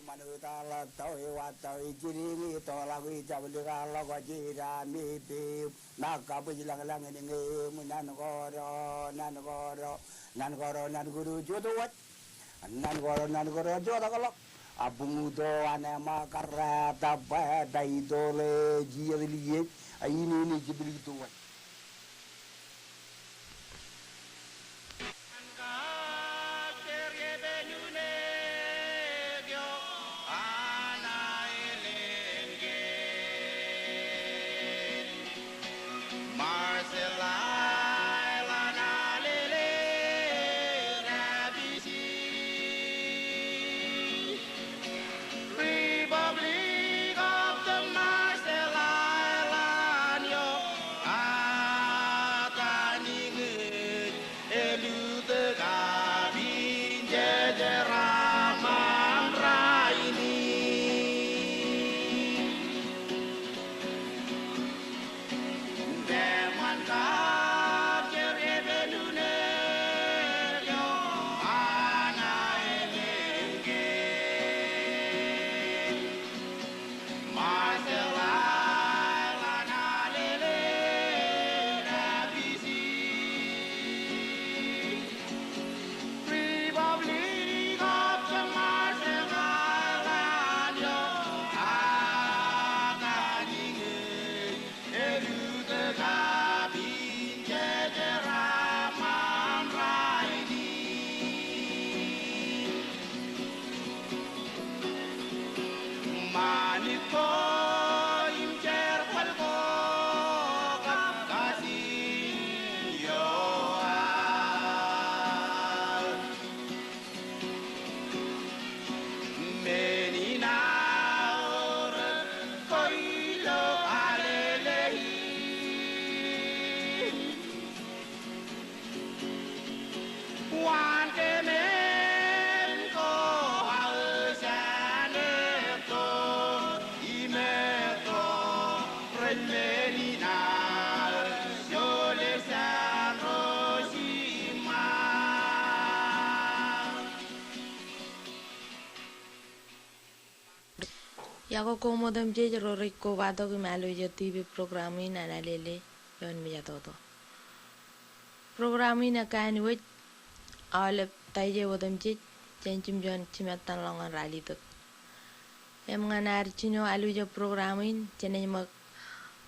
manutala tawi watawi jiringi tolawi jabli kala wajira mipi nakabu jilang lang ini nan guru jodoh wat nan guru jodoh kalau abung do anema karata pada idole jiyaliye ini jibli tu wat Yako komodam je rorik ko bato ki malo je TV programi na nalele yon miya toto. Programi na kani wit awalep taije wodam je janjim jon cimatan longan rali tuk. Em nganar chino alu je programin jene mak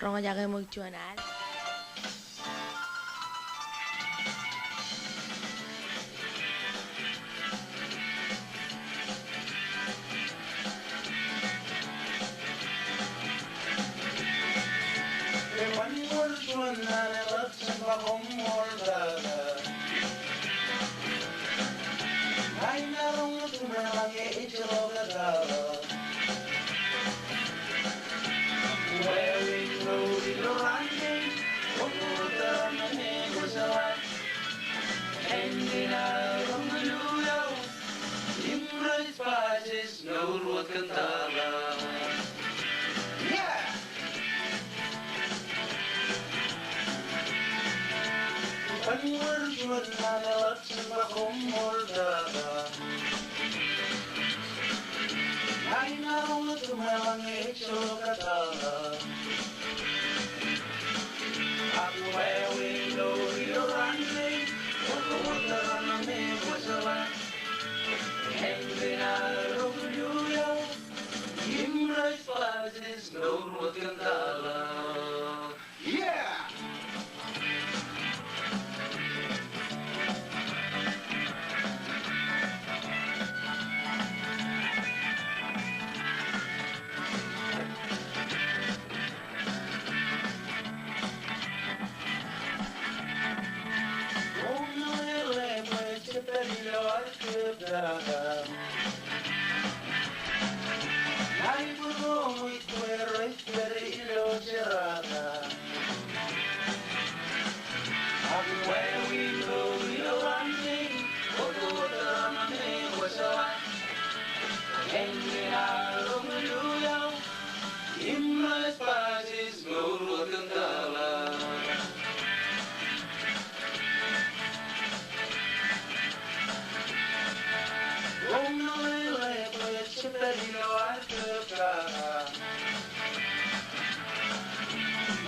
ronga jaga mak cuan al.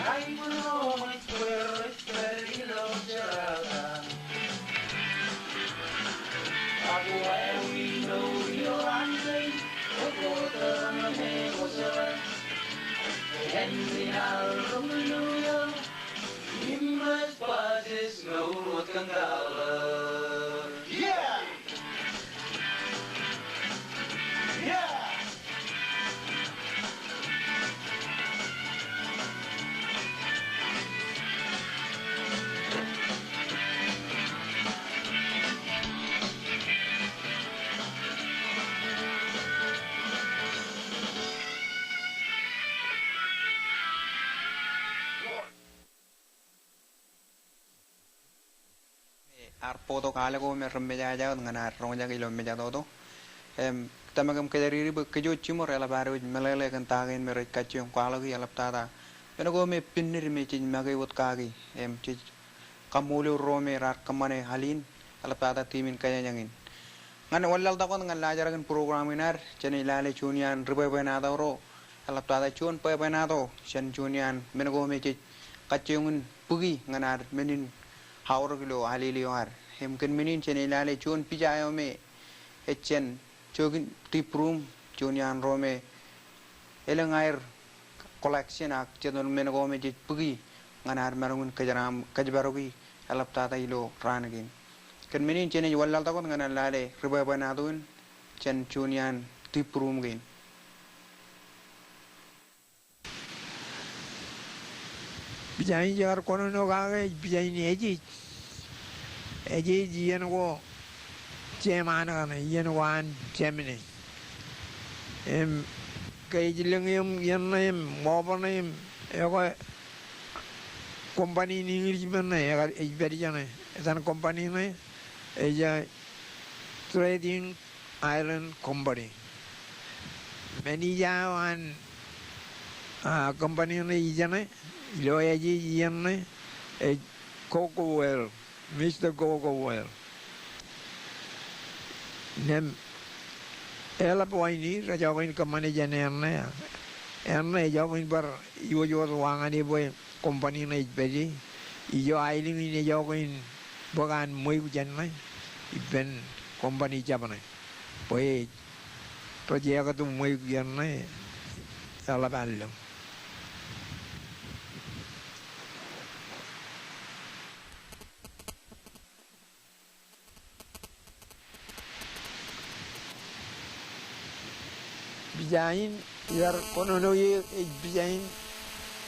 Ay, no, muy fuerte, perdido, cerrada. Where we know you're angry, Henry Hallelujah, Nimbus Buzzes, no what can Yeah! Yeah! Arpoto kala ko meron meja jaga dengan arong jaga ilom meja toto tamagam kedari ribu kejo cimo rela baru melele kan tagin merit kacung kala ki alap tata pero ko me pinir me cin magai wot kagi cin kamulu rome rar kamane halin alap tata timin kaya nyangin ngan wallal takon ngan lajaragan programinar cene lale chunian ribu benado ro alap tata chun pe benado cen chunian menago me cin kacungun pugi nganar menin haur kilo halili war kan menin chene lale chun pijayo me echen chogin tip room chunian rome elengair collection ak chedon menago me jit pugi nganar marungun kajaram kajbarogi alap tata ilo ranagin kan menin chene wallal takon nganar lale riba banadun chen chunian tip room gin Bijai jar kono no kage bijai ni eji yen go ceman kana yen wan cemini kay jilang yen moban ego company ni ngiri bana ega beri jana etan company ne eja trading island company many jawan company ne ijane lo eji yen cocoa well Mr. Cocoa nem ela poini rajawain kamane jane erne jawain bar iwo wangani boy company na ipedi ijo ailing ni jawain bagan moi janna iben company jabane boy project tu moi janna ala ballo bijain yar kono no ye bijain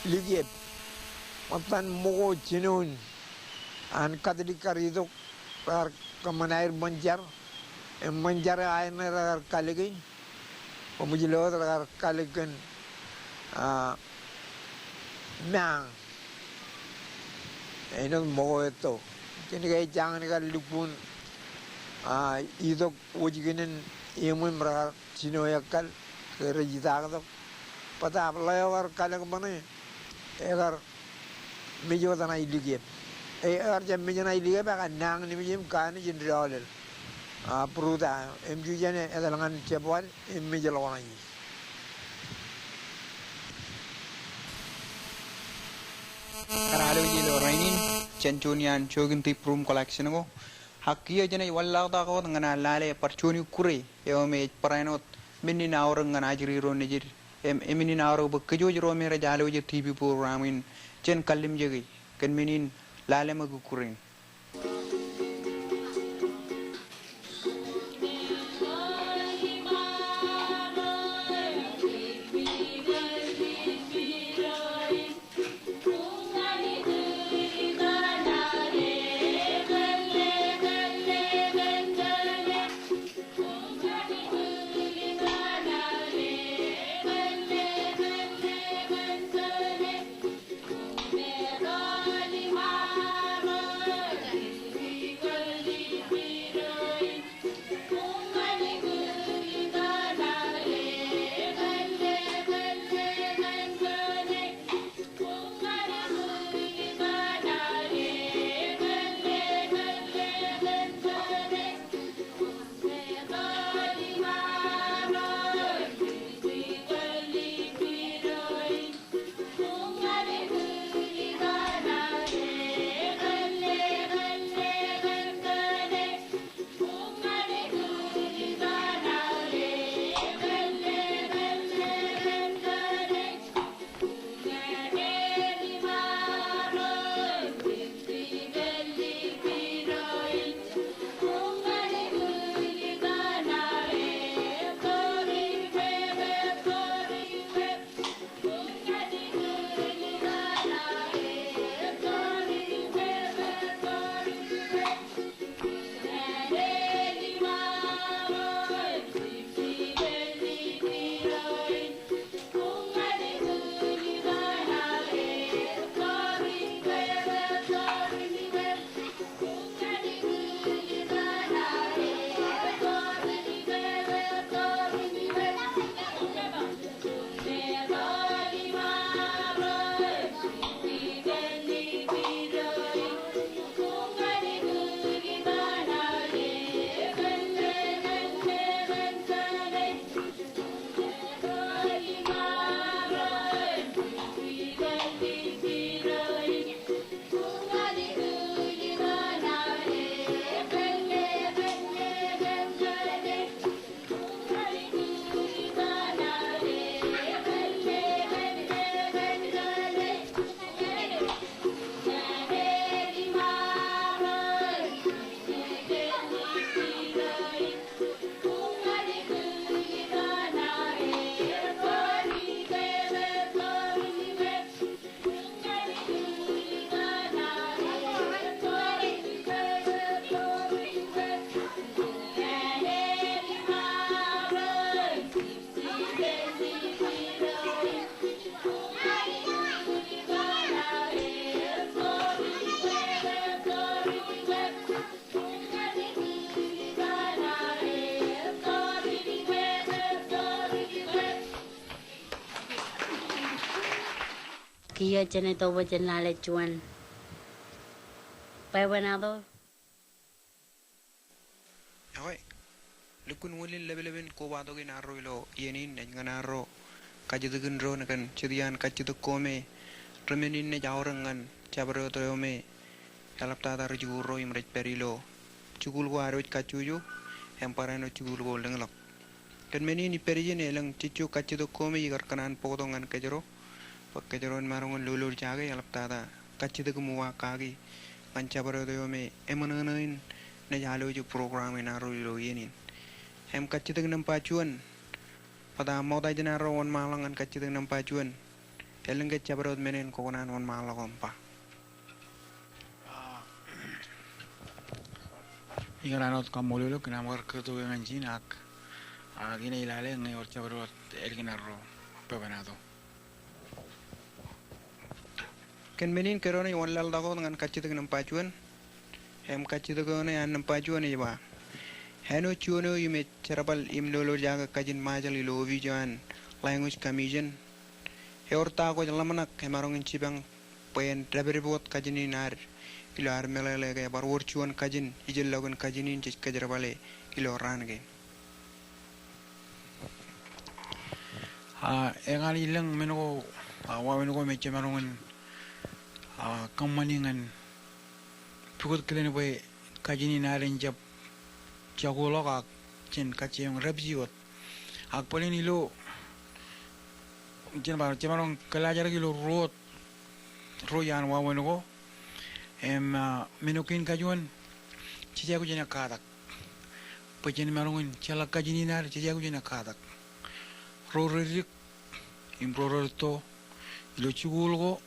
ligiep matan mogo jinun an kadri karido par kamanair manjar ayna kaligi omujilo kaligen mang eno mogo eto kini kay jangan kalipun idok wajiginen imun mra chino yakal kerjaan pata apa lewat kalian kemana? Egar meja tanah iligep, egar jam meja tanah iligep akan nang ni meja kan jenderal, peruta, jujane edalangan cepuan meja lawan ini. Karalo jilo rainin cencunian chogin tip room collection ko hakkiya jane walla ta ko ngana lale parchuni kure yo me parainot minni nawr ngana jiri ro ne jiri minni nawr bu kejo ro me ra jalo je tv programin cen kallim jegi ken minin lale ma gu kurin Kia chene to wajan lale chuan. Pai banado. Ahoy. Lukun wulin lebeleben ko bato gin arro ilo yenin ngan arro kajidugin ro nakan chidian kajiduk kome remenin ne jawrangan chabro to me alapta dar juro imrech perilo chugul go aroj kachuju emparano chugul go lenglok kan meni ni perijin elang chichu kajiduk kome igar kanan podongan kajero pakkajeron marongon lulur jage alapta da kajiduk muwa kagi kan chabro to me emananain ne jalo ju program in arro ilo yenin em kaciteng nampacuan pada moda jenaro on malangan kaciteng nampacuan eleng ke cabrot menen kokonan on malagom pa Igaranot kamululu kinamar kertu dengan jinak gina ilale ngai or cabrot elginaro pebanado ken menin kerone on lal dago dengan kaciteng nampacuan em kaciteng ne an nampacuan iba Heno chuno yume cerabal imlolo jaga kajin majal ilo vijan language commission heorta ko jalamanak hemarong incibang pen draberibot kajin inar ilo armelele ga bar worchuan kajin ijel logon kajin in jik kajarabale ilo range engal ilang menogo wa menogo meche marongan kamaningan pukut kelen boy kajin inarin jab Jagolok ak jen kaci yang repsiot ak paling ilo jen bar cemarong kelajar kilo royan wawenogo menukin kajuan cici aku jena katak pajen marongin celak kajini nar cici aku jena katak rorik improror to ilo cugulgo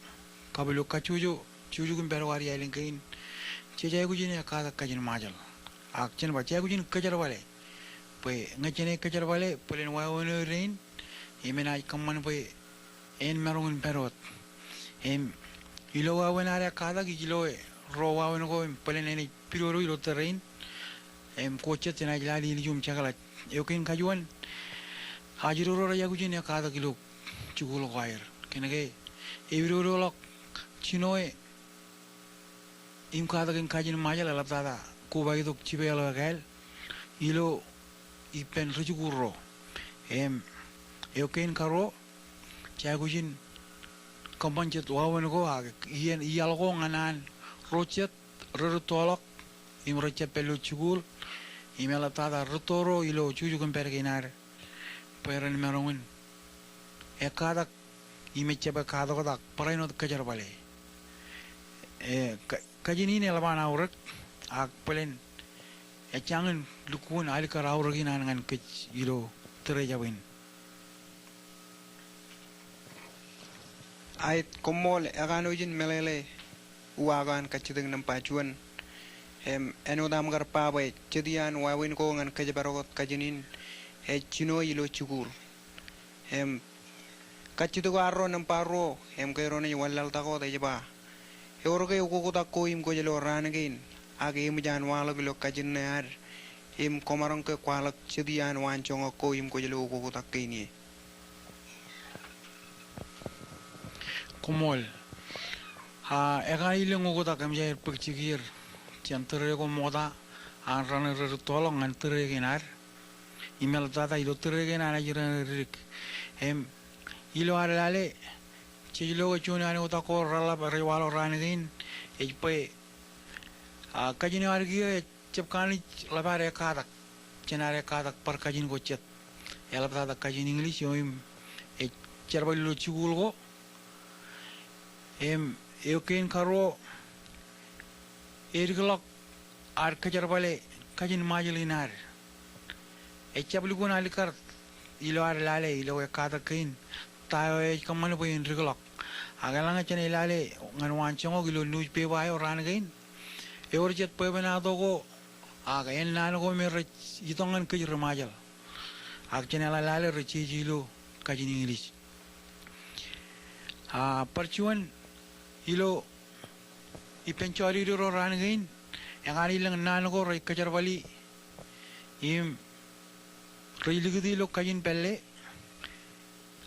kabelo kacujo cujugin berwari ailengkain cici aku jena katak kajin majal Akchen baca aku jen kejar balik, pe ngecene kejar balik, pelen wawan rain, emena kaman pe en marungun perot, ilo wawan area kada kilo ro wawan ko pelen eni piroru ilo terrain, coche cina jelali ini jum cakala, eukin kajuan, hajiru ro ya aku jen ya kada kilo cukul kair, kena ke ebiru lok cinoe, kada ken kajin majal alap tada. Ko bagi tok cibe ala gal ilo ipen rujuguro euken karo chagujin kompanjet wawen go ag ien ialgo nganan rochet rutolok imroche pelu chugul imela tada rutoro ilo chujugun perginar peren merongin ekada imeche ba kada godak paraino kajar bale kajini ne labana urek ak pelen jangan lukun alika rauragin angan kec ilo terejawin ait komol aganojin melele uagan kaciteng nampacuan enodam gar pabai cedian wawin ko ngan kajabarogot kajinin chino ilo chugul kacitu arro namparo kairone walal tako dejaba heorge ukukutak ko im ko jelo ranagin age mujan wala gilo kajin nar komarong ke kwalak cedian wancong ko im ko jelo ukukutak kini komol ega ileng ukutak am jair pekcikir jantere ko moda anran tolong antere ginar email tata ilo tere ginar ajiran rik ilo arale cilo chuna ni utako rala riwalo ranigin ejpe kajin argi cepkani labare kadak cenare kadak par kajin gocet elap tada kajin English yoim cerbal lo chugul go euken karo erglok ar kajerbale kajin majlinar echablugun alikar ilo ar lale ilo kadak kain tayo kaman po in riglok agalanga chene lale ngan wancong gilo news pe bayo ranagain Eurjet pebenado go aga en nano go mer itongan ke remajal ak chenela lale rechijilo kajin English percuan ilo ipenchori ro rangain yang ari lang nano go rei kajar bali religidi lo kajin pelle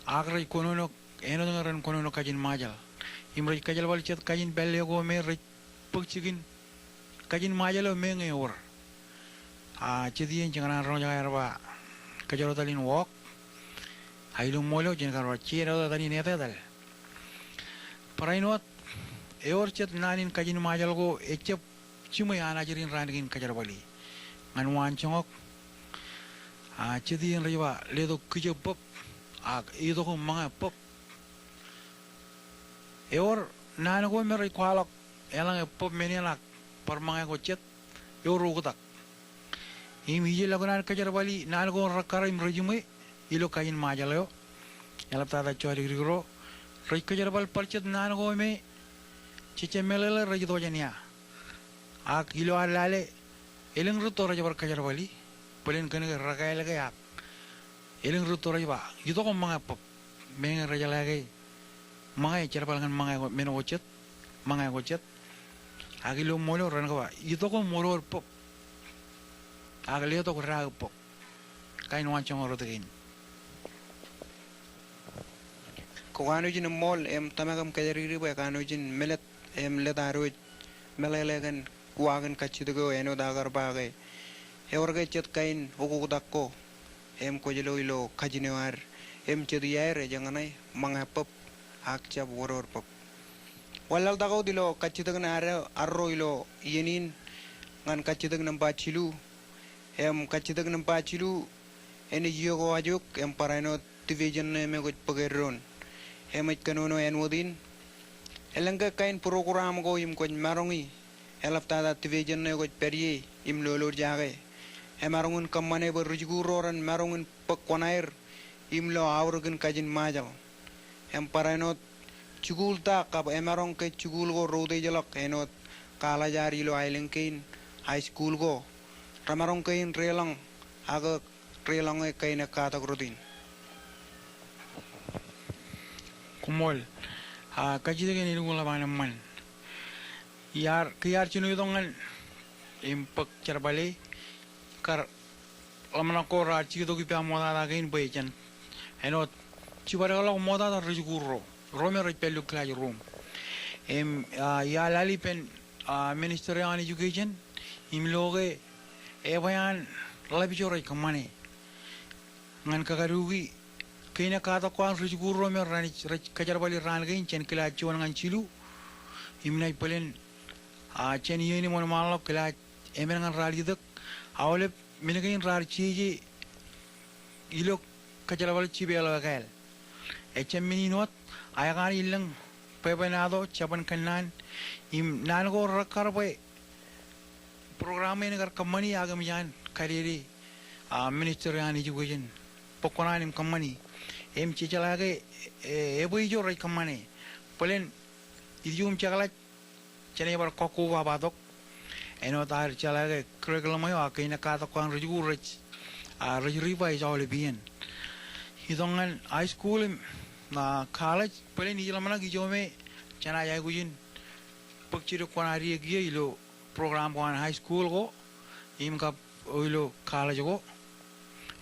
agra konono eno ngaran konono kajin majal imroj kajal wal chet kajin belle go me roj pukchigin kajin majalo me nge or chedi en jangan ron jangan arba kajalo talin walk ailu molo jen karo chiro tani neta dal parainot eor chet nanin kajin majal go echep chimo yana jirin ranigin kajal wali ngan wan chongok chedi en riwa ledo kije pop ido ko mga pop eor nana go merai kwalok elang pop menelak par mga go chet eor utak im hije lagunan kajar bali nana go rakara im rejume ilo kain majalo elap tada chori rigro roi kajar bal parchet nana go me chiche melele rejudo jania ilo alale eleng ruto rajabar kajar bali pelen kene rakaile ga yak eleng ruto rajaba ito ko mga pop menga rajalage mga cherpal ngan mga meno gochet mga gochet agilo molo ran ko ito ko molo pop agilo to ko ra pop kain wan chong ro tegin ko kanu jin mol tamagam kajari ba kanu jin melet ledaro melele gan kuagan kachido eno dagar bagai eorga chet kain uku dakko ko jelo ilo kajinewar chet yaire janganai mga pop akcha boror pop walal dagaw dilo kachitag na arro ilo yenin ngan kachitag ng pachilu kachitag ng pachilu eni yogo ajuk paraino division na me gut pageron it kanono enwodin elanga kain program go ko marongi elaftada division na gut perye lolor jage marongun kamane berjiguroran marongun pakkonair lo awrgen kajin majal parainot chugul ta kap emarong ke chugul go rode jalak enot kala jari lo ailengkein high school go ramarong kein relang aga relang e kain kata grodin kumol kajide gen ilung la man yar kiyar chinu dongan impak charbale kar lamana ko ra chido ki pa moda da gen bejan enot Cibarelo moda da rejuguro Romero pelu claj room ya lali pen Ministry of Education imloge bayan labijore kamane ngan kagarugi kina kata kwan rejuguro Romero rani kajar bali ran gain chen kila chuan ngan chilu imnai pelen chen yeni mon malo kila emen ngan rali dak awle minagain rar chiji ilo kajar bali chibelo gal minot ayakan ilang pepenado capan kanan nango rakar pe program ini kar kamani agam yan kariri Ministry of Education pokonan kamani cicalage eboi jo rai kamane pelen idiom cakala chene bar koku babadok eno tar calage curriculum ayo akaina kata kwan rujugu rich rejuriba is all bien hidongan high school na college pelen ni lamana gijome chana jay gujin pagchiro kwanari giye ilo program kwan high school go imka ilo college go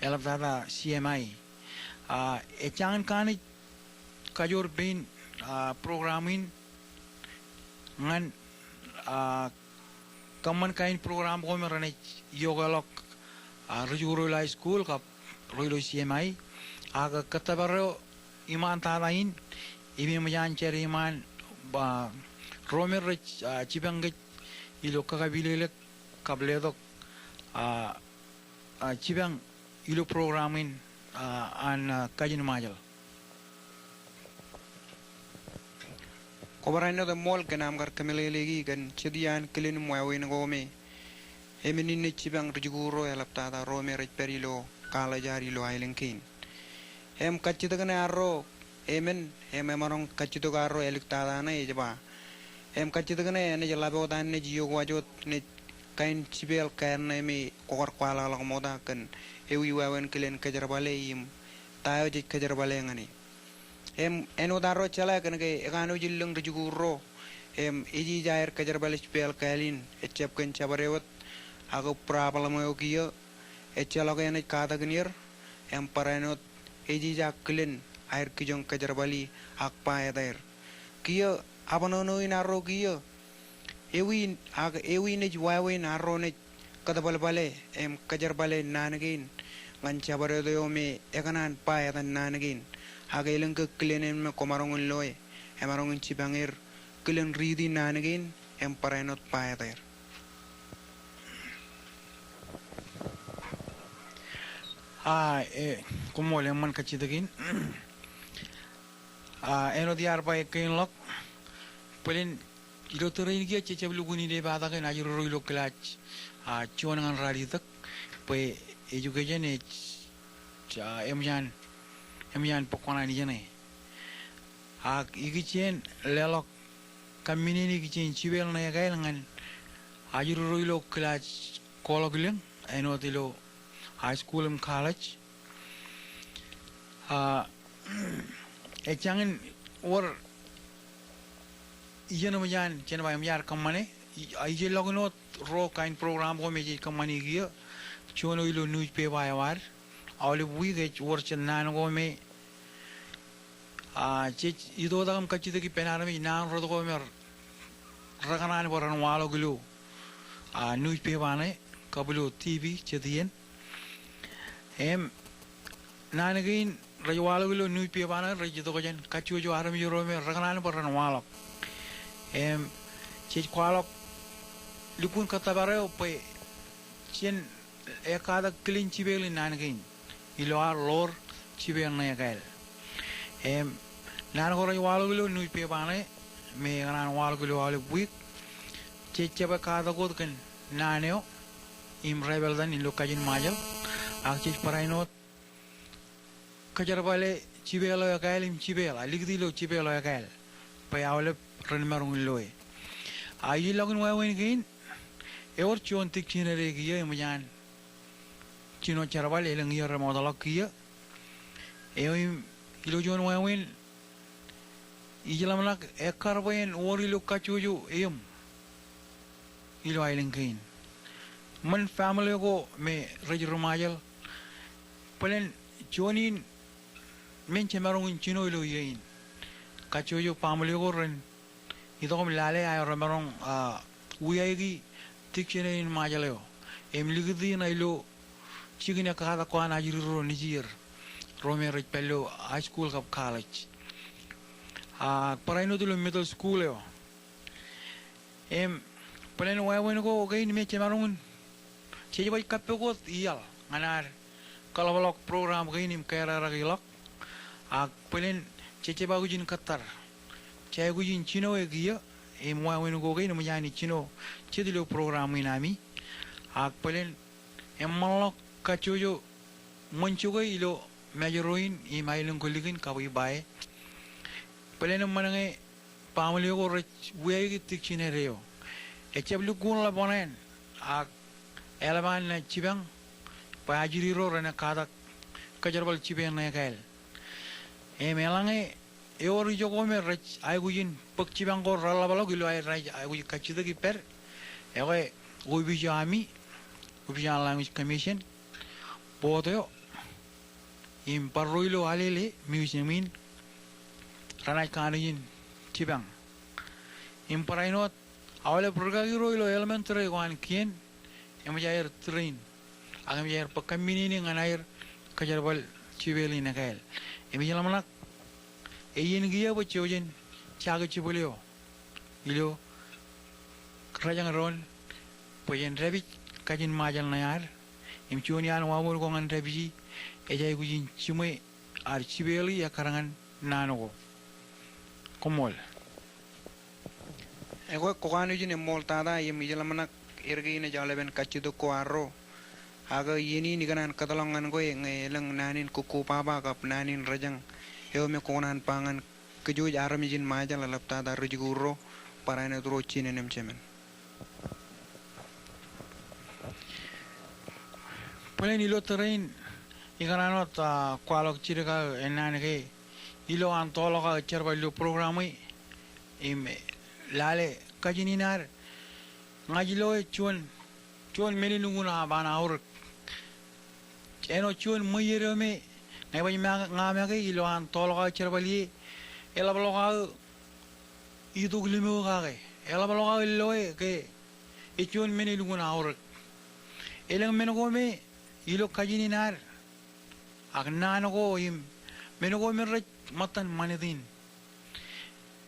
elab dada CMI echangan kani kajor bin programin ngan kaman kain program ko merane yogalok rujuro high school kap roilo CMI aga katabaro iman talain imi majan ceri iman ba romer cibangge ilo kakabile kabledok cibang ilo programin an kajin majal kobarano the mall kanam gar kamelelegi kan chedian kelin moawin gome eminin cibang rujuro elapta da romer perilo kala jari lo ailenkin kachitagane arro marong kachito garro eliktada na ejaba kachitagane ne jalabo dan ne jiyo wajot ne kain cibel kain ne mi kokor kwala la moda kan ewi wawen kelen kajarbale im tayo jik kajarbale ngani eno darro chala kan ke egano jillung rujuguro iji jair kajarbale cibel kailin echep kan chabarewat ago problem yo kiyo echalo ne kada gnir parainot eji jaklen air kijong kajarbali akpa eder kiyo abanono in arro kiyo ewin ewin ej wawin arro ne kadabal bale em kajar bale nanagin ngancha bare do me ekanan pa tan nanagin haga ilang ke klenen me komarongun loe emarongun cibangir klen ridi nanagin em parenot pa ter como le man kachidagin eno diar pa kain lok pelin ilo terin kia cece beluguni de bata kan ajur roilo kelach cuan dengan radi tak pe juga jene emjan pokona ni jene igicen lelok kamini ni gicen cibel na yagai dengan ajur roilo kelach kolok eno tilo high school and college jangan or iyan naman yan ba yar kamane ay loginot ro kain program ko meji kamani giya chono ilo newspaper ayawar awle buige or chanan ko me che ido dagam kachide ki penara me nan ro ko me raganan boran walo gilu newspaper ne kabulu tv chedien nanagin rajwalo gilo newspaper na rajito ko jan kachu jo aram yoro me raganan boran walo che kwalok lupun katabare pe chen ekada clean chibel nanagin ilo ar lor chibel na yagal nan ko rajwalo gilo newspaper ne me ganan walo gilo walo buik che cheba kada ko kan naneo im rebel dan ilo kajin majal akchis parainot kajar bale chibelo yagal im chibela ligdilo chibelo yagal pe awle renmarung loe ayi logun wawen gin eor chon tik chinere giye mjan chino charbal eleng yer modalak giye eim ilo jon wawen ijelamnak ekarben orilo kachuju em ilo ailen gin man family go me rejrumajal pelen chonin men chemarung chino ilo yein kachuju family go ren idom lale ay romarong uyagi tikchene in majaleo ligdi na ilo chigina kada ko ana jiru nijir romer pello high school kap college paraino dilo middle school yo pelen wawen go gain me chemarung cheji bay kapego iyal anar kalabalok program gain kera ragilok pelen cheche bagujin katar chay gujin chino egiya wawen go gain mjani chino chedilo program inami pelen malok kachojo monchugo ilo majorin imailun koligin kawi bae pelen manange pamilio go wegi tikchine reo echeblu gun la bonen eleman na chibang pajiri ro rena kada kajarbal chibeng na kael melange eori jogo me ay gujin pak chibang go rala balo gilo ay guji kachida ki per ewe ubijami ubijan language commission bodo im parroilo alele musemin ranai kanijin chibang im parainot awale progragiro ilo elementary wan kien emajair train agam jair pakamini ni nganair kajarbal chibeli nakael emijalamanak eyin giya bo chojen chaga chibolio ilo rajang ron poyen rebi kajin majal nayar imchunian wamul ko ngan rebi ejay gujin chime ar chibeli ya karangan nanogo komol ego kokanu jine moltada yemijalamanak irgine jaleben kachido ko arro aga yini niganan katalongan go ngelang nanin kuku papa kap nanin rajang eo me konan pangan kejuj aramijin majal lapta da rujiguro parane dro chinen chemen pelen ilo terrain igaranot kwalok chirika enange ilo antologa cherbalo programi lale kajininar ngajilo chuan melinunguna bana aur eno chuan muyere me ngai ba ngame ke ilo an tolga cherbali elabloga itu glimo kage ela baloga loe ke ichon meni lungun aur elang menogo me ilo kajini nar agna no im menogo me matan manedin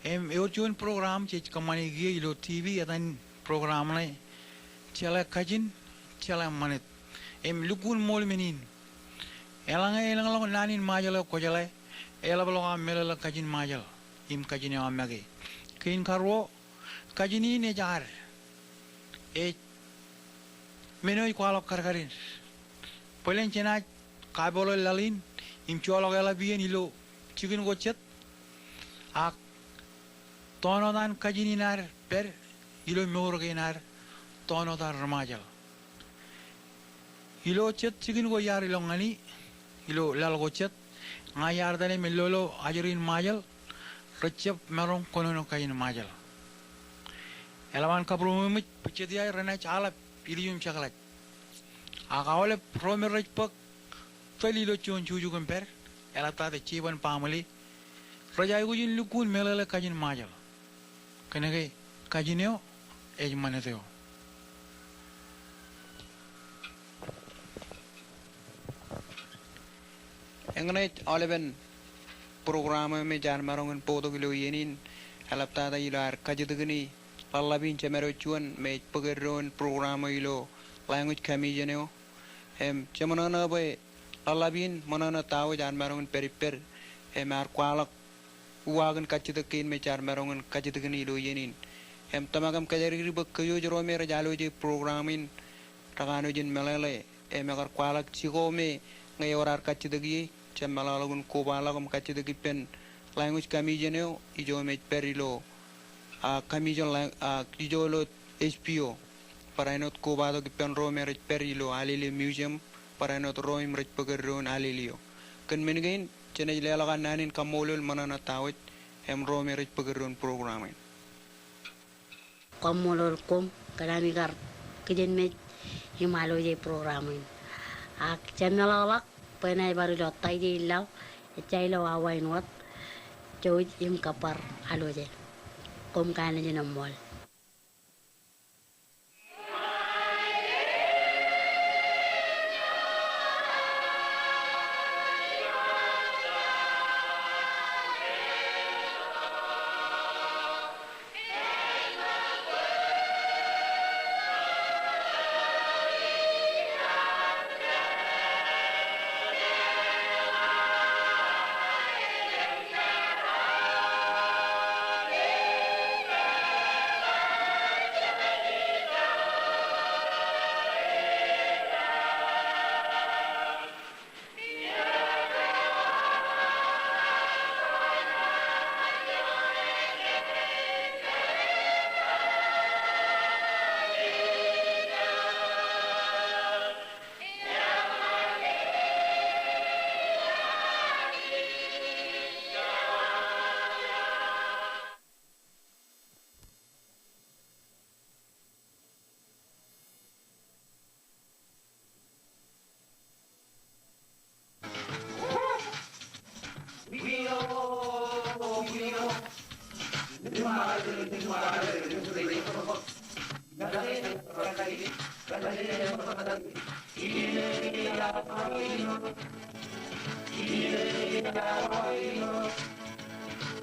euchon program che kamani gi ilo tv adan program lai chala kajin chala manet lugun mol menin elang long nanin majalo ko jale ela baloga melala kajin majal im kajini amage kin karwo kajini ne jar menoi kwalo karkarin polen chena kabolo lalin im cholo gala bien ilo chikin gochet ak tono dan kajini nar per ilo mor genar tono dar ramajal ilo chet chikin go yar ilo ngani ilo lal gochet ngayar dane melolo ajarin majal recep merong kono kain majal elawan kabru mit pecedia rena chala pilium chaklat akawale promer pak felilo chon chuju komper elata de chiban pamali rajai gujin lukun melala kajin majal kenege kajineo ejmaneteo engane oleven program me jan marongen podo gilo yenin halapta da ilar kajidugni pallabin chemero chuan me pageron program ilo language kamijeneo chemonana boy pallabin monana tawo jan marongen periper mar kwalak uwagan kachidukin me jan marongen kajidugni ilo yenin tamagam kajari bakyo jero me rajalo programin tagano jin melele megar kwalak chigome ngayorar kachidugi chemalagun kobalagum kachidagi pen language kamijeneo ijo me perilo kamijon ijolo SPO parainot kobado pen romer perilo alili museum parainot roim rech pageron alilio kan mengain chenay lelagan nanin kamolol manana tawit romer rech pageron programin kamolol kom kanamigar kijen me himalo je programin ak channelawak penai baru lotai je ilau chai lo awain wat joy im kapar aloje kom kana je namol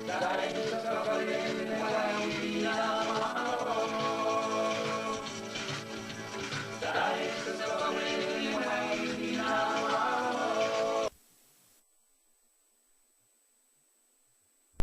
Dai,